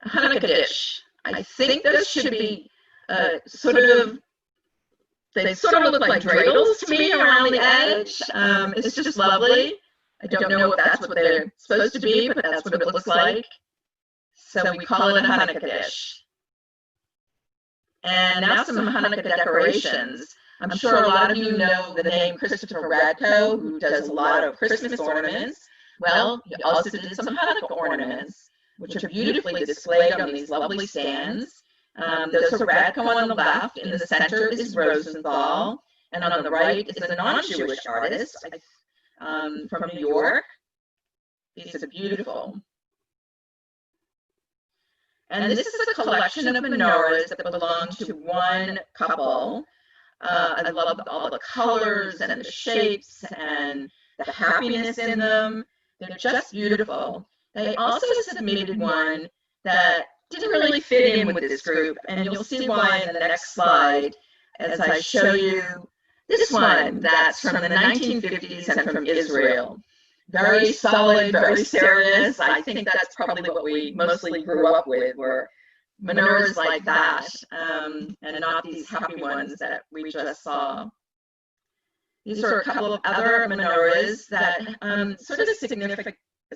Hanukkah dish. I think those should be sort of, they sort of look like dreidels to me around the edge. It's just lovely. I don't know if that's what they're supposed to be, but that's what it looks like. So we call it a Hanukkah dish. And now some Hanukkah decorations. I'm sure a lot of you know the name Christopher Radko, who does a lot of Christmas ornaments. Well, he also did some Hanukkah ornaments, which are beautifully displayed on these lovely stands. Those are Radko on the left. In the center is Rosenthal. And on the right is a non-Jewish artist from New York. These are beautiful. And this is a collection of menorahs that belong to one couple. I love all the colors and the shapes and the happiness in them. They're just beautiful. They also submitted one that didn't really fit in with this group, and you'll see why in the next slide as I show you this one that's from the 1950s and from Israel. Very solid, very serious. I think that's probably what we mostly grew up with, were menorahs like that, and not these happy ones that we just saw. These are a couple of other menorahs that sort of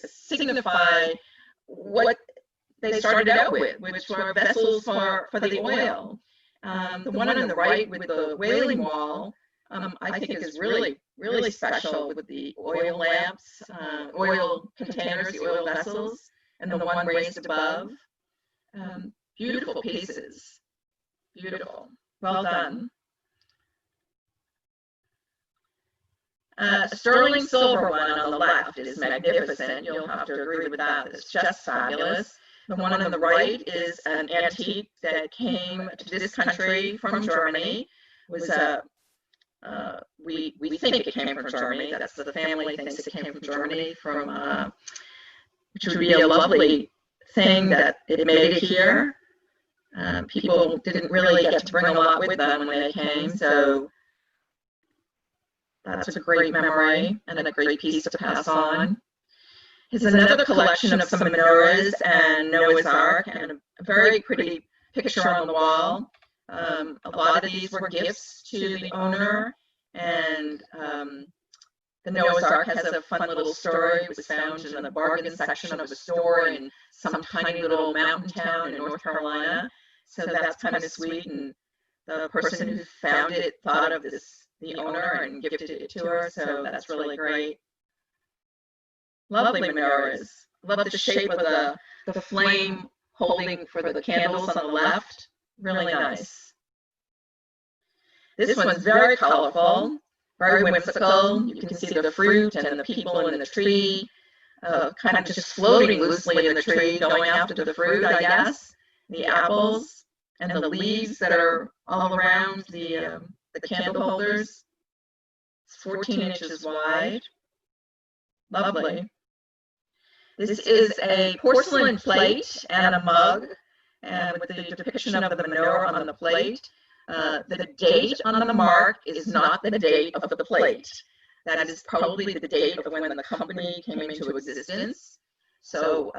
signify what they started out with, which were vessels for the oil. The one on the right with the wailing wall, I think is really, really special with the oil lamps, oil containers, the oil vessels, and the one raised above. Beautiful pieces, beautiful, well done. A sterling silver one on the left is magnificent. You'll have to agree with that. It's just fabulous. The one on the right is an antique that came to this country from Germany. It was we think it came from Germany. That's the family thinks it came from Germany, which would be a lovely thing that it made it here. People didn't really get to bring a lot with them when they came, so that's a great memory and a great piece to pass on. Here's another collection of some menorahs and Noah's Ark, and a very pretty picture on the wall. A lot of these were gifts to the owner, and the Noah's Ark has a fun little story. It was found in the bargain section of a store in some tiny little mountain town in North Carolina. So that's kind of sweet, and the person who found it thought of the owner and gifted it to her, so that's really great. Lovely menorahs. Love the shape of the flame holding for the candles on the left. Really nice. This one's very colorful, very whimsical. You can see the fruit and the people in the tree, kind of just floating loosely in the tree, going after the fruit, I guess. The apples and the leaves that are all around the candle holders. It's 14 inches wide. Lovely. This is a porcelain plate and a mug, and with the depiction of the menorah on the plate. The date on the mark is not the date of the plate. That is probably the date of when the company came into existence. So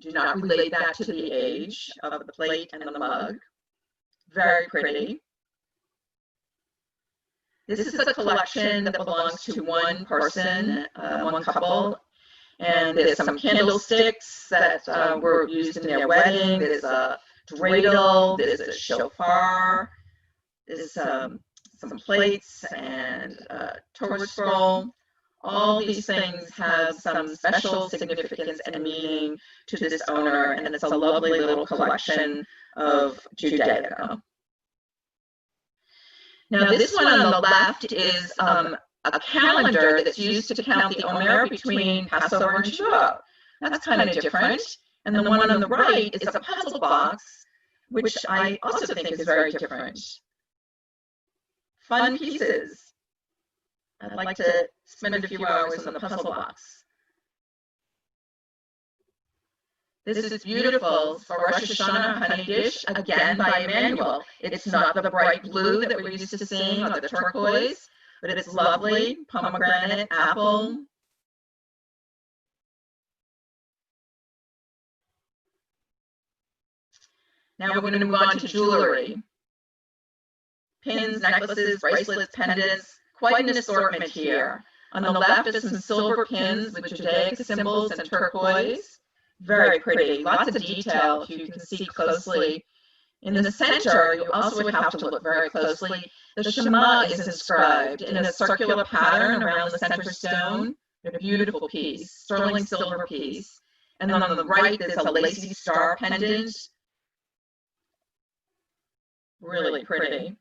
do not relate that to the age of the plate and the mug. Very pretty. This is a collection that belongs to one person, one couple. And there's some candlesticks that were used in their wedding. There's a dreidel, there's a shofar, there's some plates and a Torah scroll. All these things have some special significance and meaning to this owner, and it's a lovely little collection of Judaica. Now this one on the left is a calendar that's used to count the Omer between Passover and Shabbat. That's kind of different. And the one on the right is a puzzle box, which I also think is very different. Fun pieces. I'd like to spend a few hours on the puzzle box. This is beautiful for Rosh Hashanah honey dish, again by Emanuel. It's not the bright blue that we're used to seeing or the turquoise, but it's lovely, pomegranate, apple. Now we're going to move on to jewelry. Pins, necklaces, bracelets, pendants, quite an assortment here. On the left is some silver pins with Judaica symbols and turquoise. Very pretty, lots of detail if you can see closely. In the center, you also would have to look very closely. The Shema is inscribed in a circular pattern around the center stone. A beautiful piece, sterling silver piece. And then on the right, there's a lacy star pendant. Really pretty.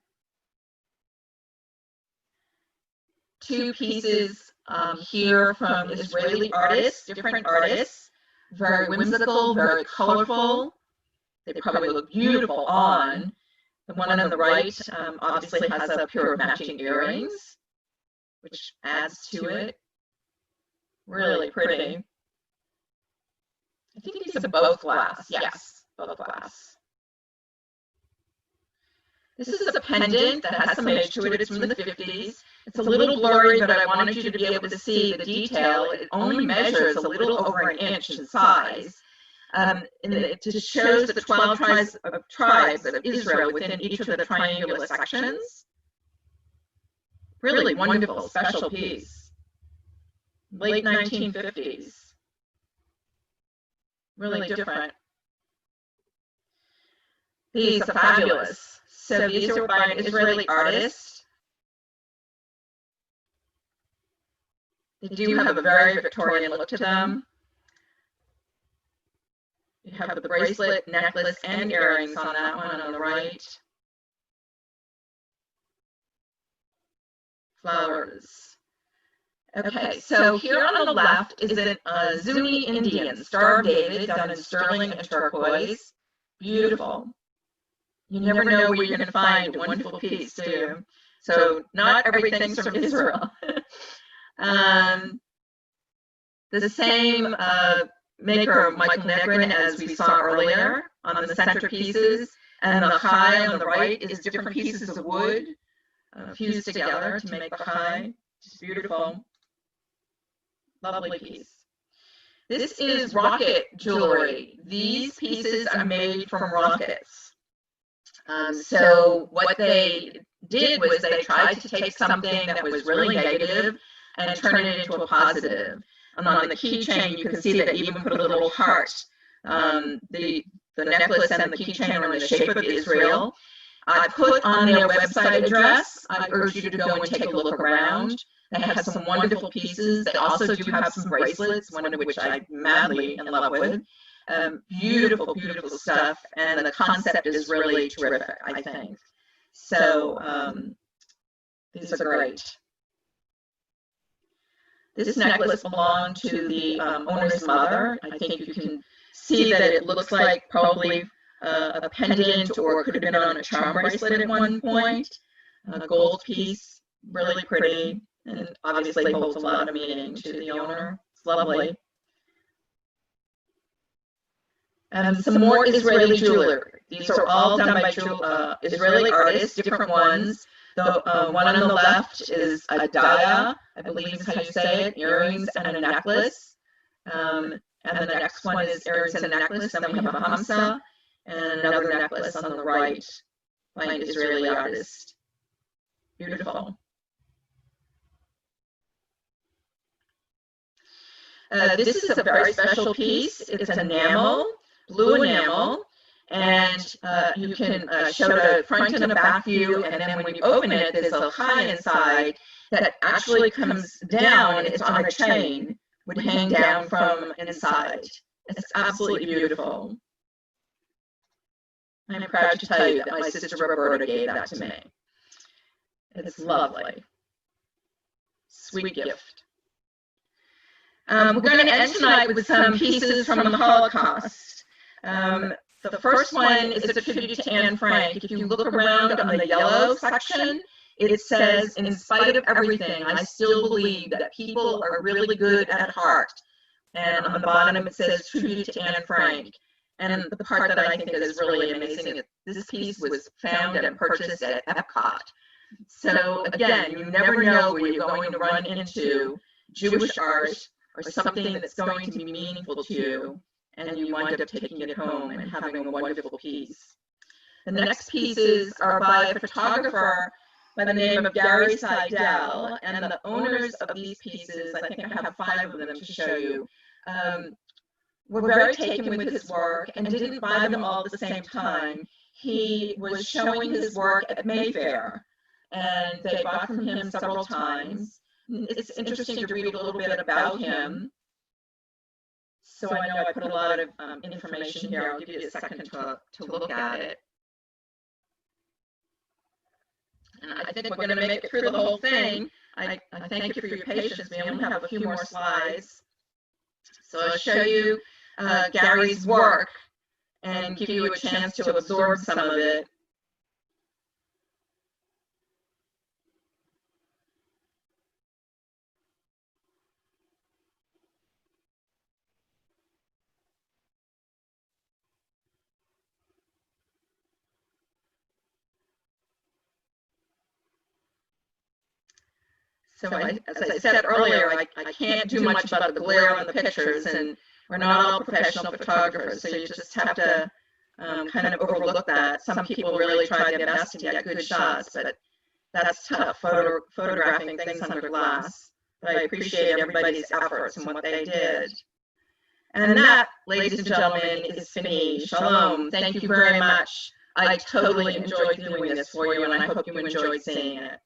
Two pieces here from Israeli artists, different artists. Very whimsical, very colorful. They probably look beautiful on. The one on the right obviously has a pair of matching earrings, which adds to it. Really pretty. I think these are both glass. Yes, both glass. This is a pendant that has some age to it. It's from the 50s. It's a little blurry, but I wanted you to be able to see the detail. It only measures a little over an inch in size. And it just shows the 12 tribes of Israel within each of the triangular sections. Really wonderful, special piece. Late 1950s. Really different. These are fabulous. So these are by an Israeli artist. They do have a very Victorian look to them. You have the bracelet, necklace, and earrings on that one on the right. Flowers. Okay, so here on the left is a Zuni Indian, Star of David, done in sterling and turquoise. Beautiful. You never know where you're going to find a wonderful piece, do you? So not everything's from Israel. The same maker, Michael Negrin, as we saw earlier on the centerpieces, and the chai on the right is different pieces of wood fused together to make the chai. Just beautiful. Lovely piece. This is rocket jewelry. These pieces are made from rockets. So what they did was they tried to take something that was really negative and turn it into a positive. And on the keychain, you can see that they even put a little heart. The necklace and the keychain are in the shape of Israel. I put on their website address. I urge you to go and take a look around. They have some wonderful pieces. They also do have some bracelets, one of which I'm madly in love with. Beautiful, beautiful stuff, and the concept is really terrific, I think. So these are great. This necklace belonged to the owner's mother. I think you can see that it looks like probably a pendant, or it could have been on a charm bracelet at one point. A gold piece, really pretty, and obviously holds a lot of meaning to the owner. It's lovely. Some more Israeli jewelry. These are all done by Israeli artists, different ones. The one on the left is adhere, I believe is how you say it, earrings and a necklace. And the next one is earrings and a necklace. Then we have a hamsa and another necklace on the right by an Israeli artist. Beautiful. This is a very special piece. It's enamel, blue enamel, and you can show the front and the back view, and then when you open it, there's a high inside that actually comes down. It's on a chain, would hang down from inside. It's absolutely beautiful. I'm proud to tell you that my sister Roberta gave that to me. It's lovely. Sweet gift. We're going to end tonight with some pieces from the Holocaust. The first one is a tribute to Anne Frank. If you look around on the yellow section, it says, "In spite of everything, I still believe that people are really good at heart." And on the bottom it says, "Tribute to Anne Frank." And the part that I think is really amazing is this piece was found and purchased at Epcot. So again, you never know where you're going to run into Jewish art or something that's going to be meaningful to you, and you wind up taking it home and having a wonderful piece. The next pieces are by a photographer by the name of Gary Seidel, and the owners of these pieces, I think I have 5 of them to show you, were very taken with his work and didn't buy them all at the same time. He was showing his work at Mayfair, and they bought from him several times. It's interesting to read a little bit about him. So I know I put a lot of information here. I'll give you a second to look at it. And I think we're going to make it through the whole thing. I thank you for your patience. We only have a few more slides. So I'll show you Gary's work and give you a chance to absorb some of it. So as I said earlier, I can't do much about the glare on the pictures, and we're not all professional photographers, so you just have to kind of overlook that. Some people really try their best to get good shots, but that's tough, photographing things under glass. But I appreciate everybody's efforts and what they did. And that, ladies and gentlemen, is Fini. Shalom. Thank you very much. I totally enjoyed doing this for you, and I hope you enjoyed seeing it.